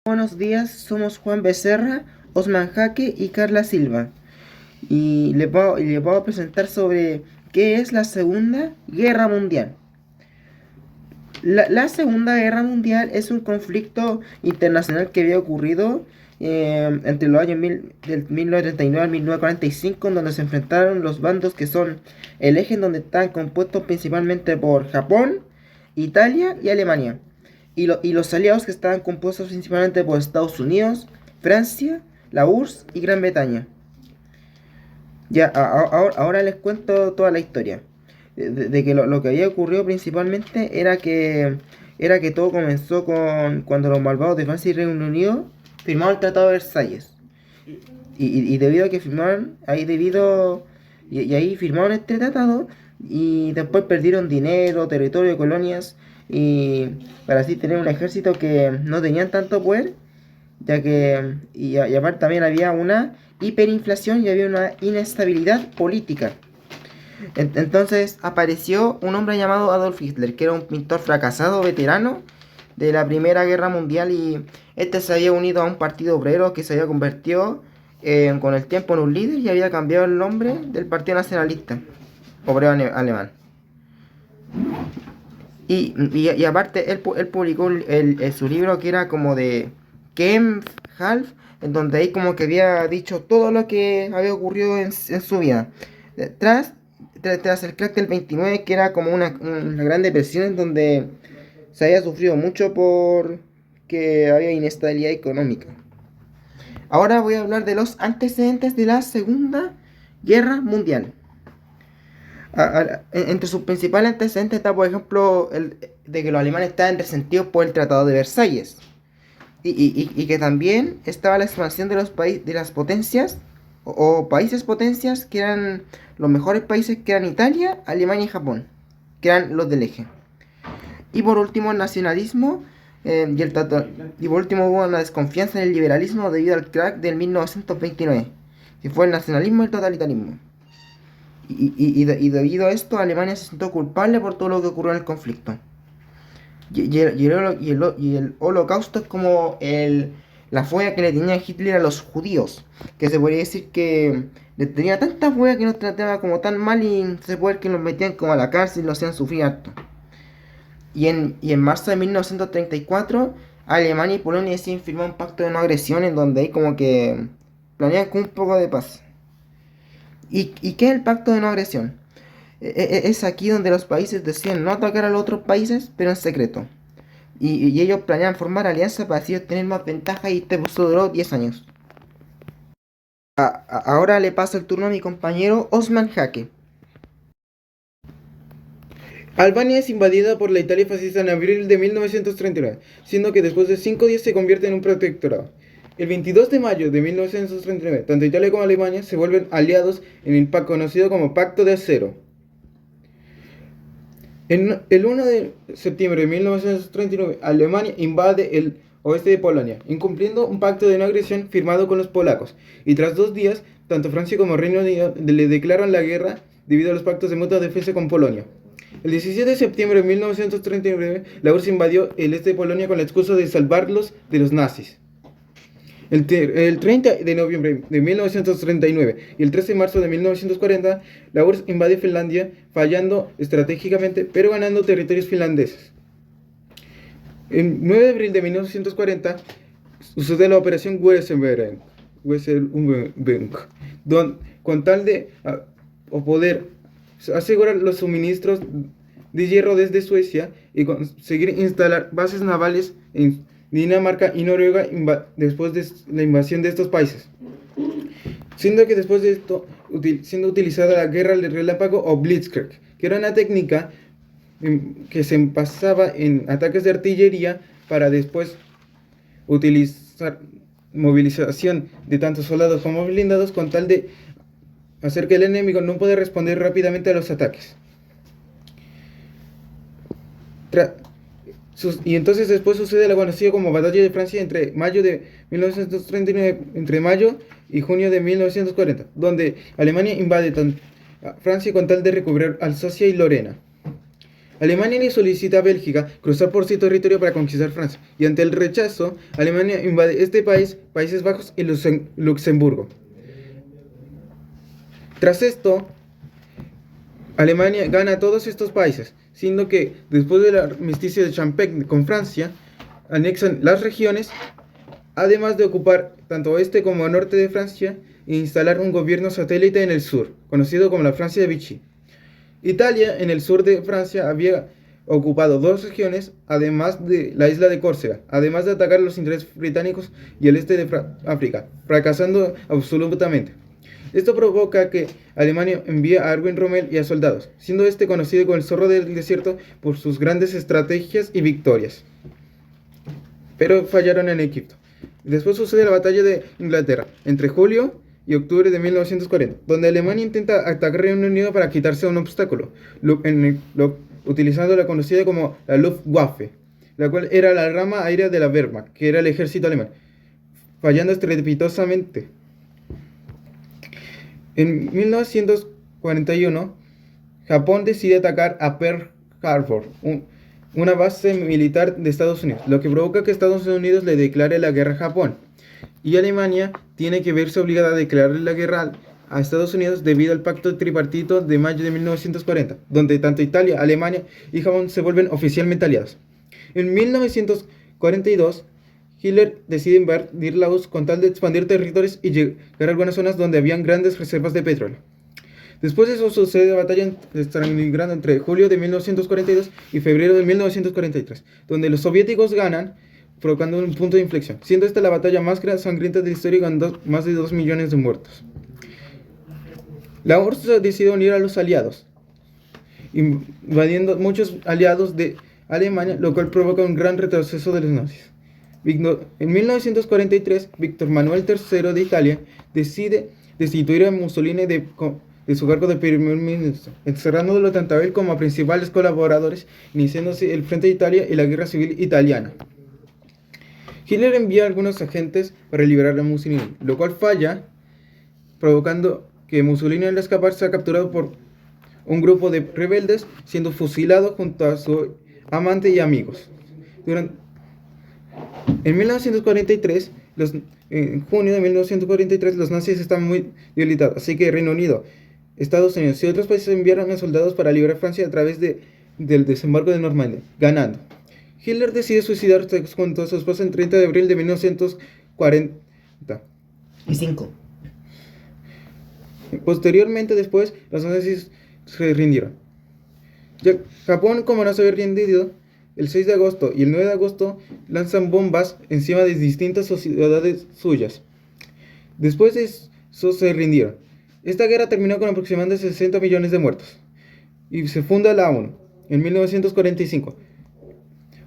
Buenos días, somos Juan Becerra, Osman Jaque y Carla Silva. Y les voy a presentar sobre qué es la Segunda Guerra Mundial. La Segunda Guerra Mundial es un conflicto internacional que había ocurrido entre los años del 1939 al 1945, en donde se enfrentaron los bandos que son el eje, en donde están compuestos principalmente por Japón, Italia y Alemania. Y los aliados, que estaban compuestos principalmente por Estados Unidos, Francia, la URSS y Gran Bretaña. Ahora les cuento toda la historia. De que lo que había ocurrido principalmente era que todo comenzó cuando los malvados de Francia y Reino Unido firmaron el Tratado de Versalles. Y debido a que firmaron, y ahí firmaron este tratado, y después perdieron dinero, territorio, colonias, y para así tener un ejército que no tenían tanto poder, y aparte también había una hiperinflación y había una inestabilidad política. Entonces apareció un hombre llamado Adolf Hitler, que era un pintor fracasado, veterano de la Primera Guerra Mundial, y este se había unido a un partido obrero que se había convertido con el tiempo en un líder, y había cambiado el nombre del Partido Nacionalista Obrero Alemán. Y aparte él publicó su libro, que era como de Kempf Half, en donde ahí como que había dicho todo lo que había ocurrido en su vida. Tras, tras el crack del 29, que era como una gran depresión, en donde se había sufrido mucho por que había inestabilidad económica. Ahora voy a hablar de los antecedentes de la Segunda Guerra Mundial. Entre sus principales antecedentes está, por ejemplo, el de que los alemanes estaban resentidos por el Tratado de Versalles. Y que también estaba la expansión de de las potencias o países potencias, que eran los mejores países, que eran Italia, Alemania y Japón, que eran los del eje. Y por último, el nacionalismo y por último hubo una desconfianza en el liberalismo debido al crack del 1929, que fue el nacionalismo y el totalitarismo. Y debido a esto, Alemania se sintió culpable por todo lo que ocurrió en el conflicto. Y el holocausto es como la fobia que le tenía Hitler a los judíos, que se podría decir que le tenía tanta fobia que nos trataba como tan mal, y se puede ver que los metían como a la cárcel y los hacían sufrir harto. Y en marzo de 1934, Alemania y Polonia deciden firmar un pacto de no agresión, en donde hay como que planean con un poco de paz. ¿Y qué es el pacto de no agresión? Es aquí donde los países deciden no atacar a los otros países, pero en secreto. Y ellos planean formar alianzas para así obtener más ventaja, y este curso duró 10 años. Ahora le paso el turno a mi compañero Osman Jaque. Albania es invadida por la Italia fascista en abril de 1939, siendo que después de 5 días se convierte en un protectorado. El 22 de mayo de 1939, tanto Italia como Alemania se vuelven aliados en el pacto conocido como Pacto de Acero. El 1 de septiembre de 1939, Alemania invade el oeste de Polonia, incumpliendo un pacto de no agresión firmado con los polacos, y tras 2 días, tanto Francia como Reino Unido le declaran la guerra debido a los pactos de mutua defensa con Polonia. El 17 de septiembre de 1939, la URSS invadió el este de Polonia con la excusa de salvarlos de los nazis. El 30 de noviembre de 1939 y el 13 de marzo de 1940, la URSS invade Finlandia, fallando estratégicamente, pero ganando territorios finlandeses. El 9 de abril de 1940 sucede la Operación Weserübung, con tal de poder asegurar los suministros de hierro desde Suecia y conseguir instalar bases navales en Dinamarca y Noruega después de la invasión de estos países. Siendo que después de esto, siendo utilizada la guerra del relámpago o Blitzkrieg, que era una técnica que se basaba en ataques de artillería para después utilizar movilización de tanto soldados como blindados, con tal de hacer que el enemigo no pueda responder rápidamente a los ataques. Y entonces después sucede la conocida como Batalla de Francia entre mayo de 1939, entre mayo y junio de 1940, donde Alemania invade Francia con tal de recuperar Alsacia y Lorena. Alemania le solicita a Bélgica cruzar por su territorio para conquistar Francia, y ante el rechazo, Alemania invade este país, Países Bajos y Luxemburgo. Tras esto, Alemania gana todos estos países, siendo que después del armisticio de Champagne con Francia, anexan las regiones, además de ocupar tanto oeste como norte de Francia e instalar un gobierno satélite en el sur, conocido como la Francia de Vichy. Italia, en el sur de Francia, había ocupado dos regiones, además de la isla de Córcega, además de atacar los intereses británicos y el este de África, fracasando absolutamente. Esto provoca que Alemania envíe a Erwin Rommel y a soldados, siendo este conocido como el zorro del desierto por sus grandes estrategias y victorias. Pero fallaron en Egipto. Después sucede la batalla de Inglaterra, entre julio y octubre de 1940, donde Alemania intenta atacar Reino Unido para quitarse un obstáculo, utilizando la conocida como la Luftwaffe, la cual era la rama aérea de la Wehrmacht, que era el ejército alemán, fallando estrepitosamente. En 1941, Japón decide atacar a Pearl Harbor, una base militar de Estados Unidos, lo que provoca que Estados Unidos le declare la guerra a Japón. Y Alemania tiene que verse obligada a declararle la guerra a Estados Unidos debido al pacto tripartito de mayo de 1940, donde tanto Italia, Alemania y Japón se vuelven oficialmente aliados. En 1942, Hitler decide invadir Laos con tal de expandir territorios y llegar a algunas zonas donde habían grandes reservas de petróleo. Después de eso sucede la batalla de Stalingrado entre julio de 1942 y febrero de 1943, donde los soviéticos ganan, provocando un punto de inflexión, siendo esta la batalla más sangrienta de la historia con más de 2 millones de muertos. La URSS decide unir a los aliados, invadiendo muchos aliados de Alemania, lo cual provoca un gran retroceso de los nazis. En 1943, Víctor Manuel III de Italia decide destituir a Mussolini de su cargo de primer ministro, encerrándolo tanto a él como a principales colaboradores, iniciándose el Frente de Italia y la Guerra Civil Italiana. Hitler envía a algunos agentes para liberar a Mussolini, lo cual falla, provocando que Mussolini al escapar sea capturado por un grupo de rebeldes, siendo fusilado junto a su amante y amigos. En 1943, en junio de 1943, los nazis están muy debilitados, así que Reino Unido, Estados Unidos y otros países enviaron a soldados para liberar Francia a través del desembarco de Normandía, ganando. Hitler decide suicidarse junto a su esposa el 30 de abril de 1940. Y 5. Posteriormente, después, los nazis se rindieron. Japón, como no se había rendido, el 6 de agosto y el 9 de agosto lanzan bombas encima de distintas ciudades suyas. Después de eso se rindieron. Esta guerra terminó con aproximadamente 60 millones de muertos. Y se funda la ONU en 1945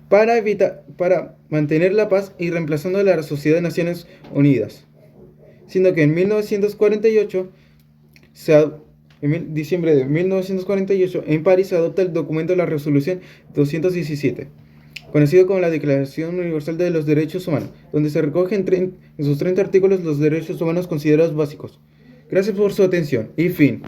para mantener la paz y reemplazando a la Sociedad de Naciones Unidas. Siendo que en 1948, en diciembre de 1948, en París se adopta el documento de la Resolución 217, conocido como la Declaración Universal de los Derechos Humanos, donde se recogen en sus 30 artículos los derechos humanos considerados básicos. Gracias por su atención y fin.